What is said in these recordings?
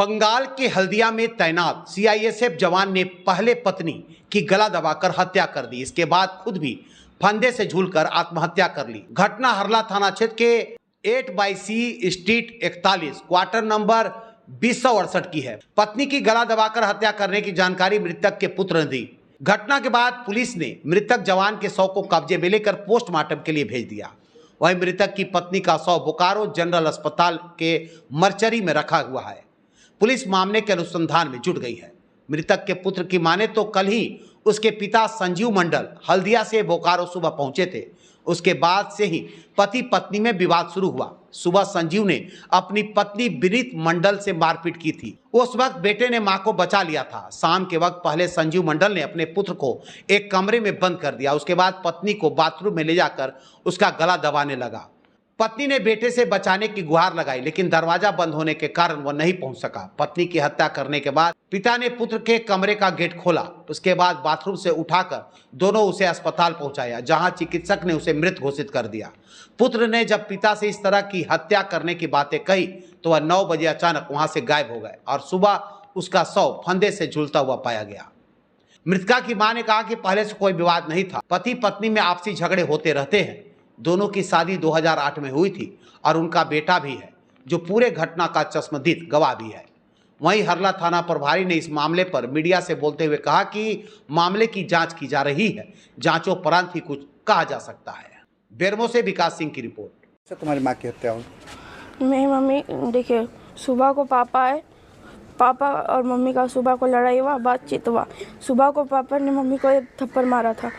बंगाल के हल्दिया में तैनात सीआईएसएफ जवान ने पहले पत्नी की गला दबाकर हत्या कर दी। इसके बाद खुद भी फंदे से झूलकर आत्महत्या कर ली। घटना हरला थाना क्षेत्र के 8/C स्ट्रीट 41 क्वार्टर नंबर 2068 की है। पत्नी की गला दबाकर हत्या करने की जानकारी मृतक के पुत्र ने दी। घटना के बाद पुलिस ने मृतक जवान के शव को कब्जे में लेकर पोस्टमार्टम के लिए भेज दिया। वहीं मृतक की पत्नी का शव बोकारो जनरल अस्पताल के मर्चरी में रखा हुआ है। पुलिस मामले के अनुसंधान में जुट गई है। मृतक के पुत्र की माने तो कल ही उसके पिता संजीव मंडल हल्दिया से बोकारो सुबह पहुंचे थे। उसके बाद से ही पति पत्नी में विवाद शुरू हुआ। सुबह संजीव ने अपनी पत्नी विनीत मंडल से मारपीट की थी। उस वक्त बेटे ने मां को बचा लिया था। शाम के वक्त पहले संजीव मंडल ने अपने पुत्र को एक कमरे में बंद कर दिया। उसके बाद पत्नी को बाथरूम में ले जाकर उसका गला दबाने लगा। पत्नी ने बेटे से बचाने की गुहार लगाई, लेकिन दरवाजा बंद होने के कारण वह नहीं पहुंच सका। पत्नी की हत्या करने के बाद पिता ने पुत्र के कमरे का गेट खोला। उसके बाद बाथरूम से उठाकर दोनों उसे अस्पताल पहुंचाया, जहां चिकित्सक ने उसे मृत घोषित कर दिया। पुत्र ने जब पिता से इस तरह की हत्या करने की बातें कही तो वह 9 बजे अचानक वहां से गायब हो गए और सुबह उसका शव फंदे से झूलता हुआ पाया गया। मृतका की मां ने कहा कि पहले से कोई विवाद नहीं था। पति पत्नी में आपसी झगड़े होते रहते हैं। दोनों की शादी 2008 में हुई थी और उनका बेटा भी है, जो पूरे घटना का चश्मदीद गवाह भी है। वहीं हरला थाना प्रभारी ने इस मामले पर मीडिया से बोलते हुए कहा कि मामले की जांच की जा रही है। जांचों उपरांत ही कुछ कहा जा सकता है। बेरमो से विकास सिंह की रिपोर्ट। तुम्हारी माँ की हत्या हुई? मेरी मम्मी देखिए, सुबह को पापा आए, पापा और मम्मी का सुबह को लड़ाई हुआ, बातचीत हुआ। सुबह को पापा ने मम्मी को एक थप्पड़ मारा था,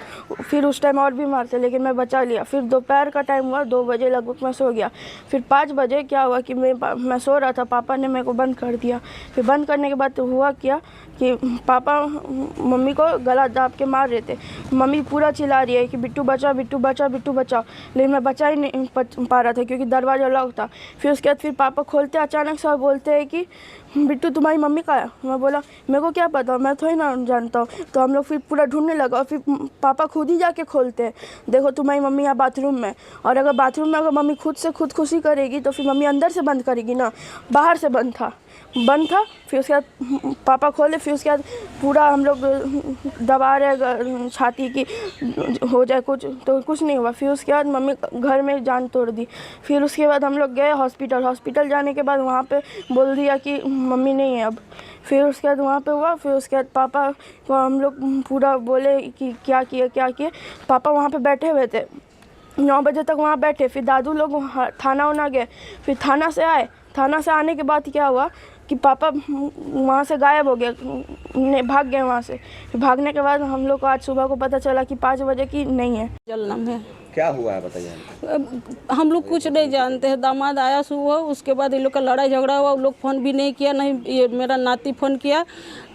फिर उस टाइम और भी मारते, लेकिन मैं बचा लिया। फिर दोपहर का टाइम हुआ, 2 बजे लगभग मैं सो गया। फिर 5 बजे क्या हुआ कि मैं सो रहा था, पापा ने मेरे को बंद कर दिया। फिर बंद करने के बाद हुआ क्या कि पापा मम्मी को गला दाब के मार रहे थे। मम्मी पूरा चिल्ला रही है कि बिट्टू बचाओ, बिट्टू बचाओ, बिट्टू बचाओ, लेकिन मैं बचा ही नहीं पा रहा था क्योंकि दरवाज़ा लॉक था। फिर उसके बाद फिर पापा खोलते अचानक से और बोलते हैं कि बिट्टू तुम्हारी मम्मी कहाँ है? मैं बोला मेरे को क्या पता, मैं थोड़ी ना जानता हूँ। तो हम लोग फिर पूरा ढूंढने लगा और फिर पापा खुद ही जाके खोलते हैं, देखो तुम्हारी मम्मी यहाँ बाथरूम में। और अगर बाथरूम में अगर मम्मी खुद से खुदकुशी करेगी तो फिर मम्मी अंदर से बंद करेगी ना, बाहर से बंद था। फिर उसके बाद पापा खोले। फिर उसके बाद पूरा हम लोग दबा रहे छाती की हो जाए कुछ, तो कुछ नहीं हुआ। फिर उसके बाद मम्मी घर में जान तोड़ दी। फिर उसके बाद हम लोग गए हॉस्पिटल जाने के बाद वहाँ पे बोल दिया कि मम्मी नहीं है अब। फिर उसके बाद वहाँ पे हुआ। फिर उसके बाद पापा को हम लोग पूरा बोले कि क्या किए। पापा वहाँ पे बैठे हुए थे, 9 बजे तक वहाँ बैठे। फिर दादू लोग थाना उना गए। फिर थाना से आए। थाना से आने के बाद क्या हुआ कि पापा वहाँ से गायब हो गए, भाग गए वहाँ से। भागने के बाद हम लोग को आज सुबह को पता चला कि 5 बजे की नहीं है। जलना है। क्या हुआ है बताइए। हम लोग कुछ नहीं जानते हैं। दामाद आया सुबह, उसके बाद इन लोग का लड़ाई झगड़ा हुआ। लोग फ़ोन भी नहीं किया, नहीं ये मेरा नाती फ़ोन किया।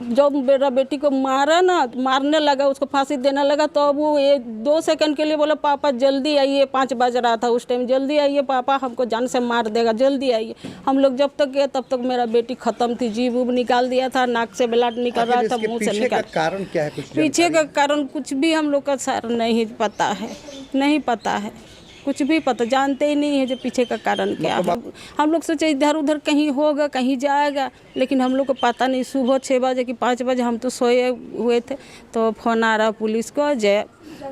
जब मेरा बेटी को मारा ना, मारने लगा, उसको फांसी देने लगा, तो वो 2 सेकंड के लिए बोला पापा जल्दी आइए। 5 बज रहा था उस टाइम, जल्दी आइए पापा हमको जान से मार देगा, जल्दी आइए। हम लोग जब तक गए तब तक मेरा बेटी ख़त्म थी। जीभ उब निकाल दिया था, नाक से ब्लड निकल रहा था, मुँह से निकाल। कारण क्या है? कुछ पीछे का कारण कुछ भी हम लोग का सर नहीं पता है, नहीं पता है, कुछ भी पता, जानते ही नहीं है जो पीछे का कारण क्या है। हम लोग सोचे इधर उधर कहीं होगा, कहीं जाएगा, लेकिन हम लोग को पता नहीं। सुबह 6 बजे कि 5 बजे हम तो सोए हुए थे, तो फ़ोन आ रहा पुलिस को, जय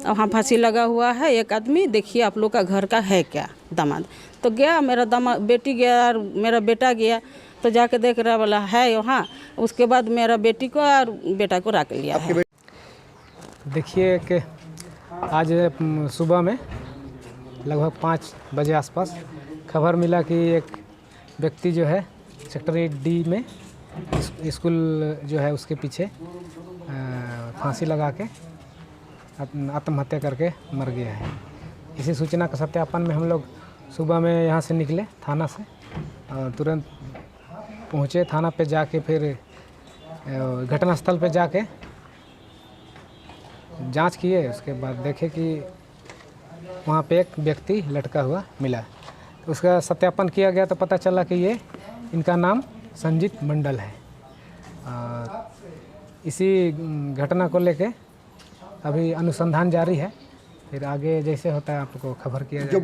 वहाँ फांसी लगा हुआ है एक आदमी, देखिए आप लोग का घर का है क्या दामाद। तो गया मेरा दामाद, बेटी गया और मेरा बेटा गया, तो जाके देख रहा वाला है वहाँ। उसके बाद मेरा बेटी को और बेटा को रख लिया है। देखिए कि आज सुबह में लगभग 5 बजे आसपास खबर मिला कि एक व्यक्ति जो है सेक्टर 8D में स्कूल जो है उसके पीछे फांसी लगा के आत्महत्या करके मर गया है। इसी सूचना का सत्यापन में हम लोग सुबह में यहाँ से निकले थाना से और तुरंत पहुँचे थाना पे। जाके फिर घटनास्थल पे जाके जांच किए। उसके बाद देखे कि वहाँ पे एक व्यक्ति लटका हुआ मिला। उसका सत्यापन किया गया तो पता चला कि ये इनका नाम संजीत मंडल है। इसी घटना को लेके अभी अनुसंधान जारी है, फिर आगे जैसे होता है आपको खबर किया जाएगा।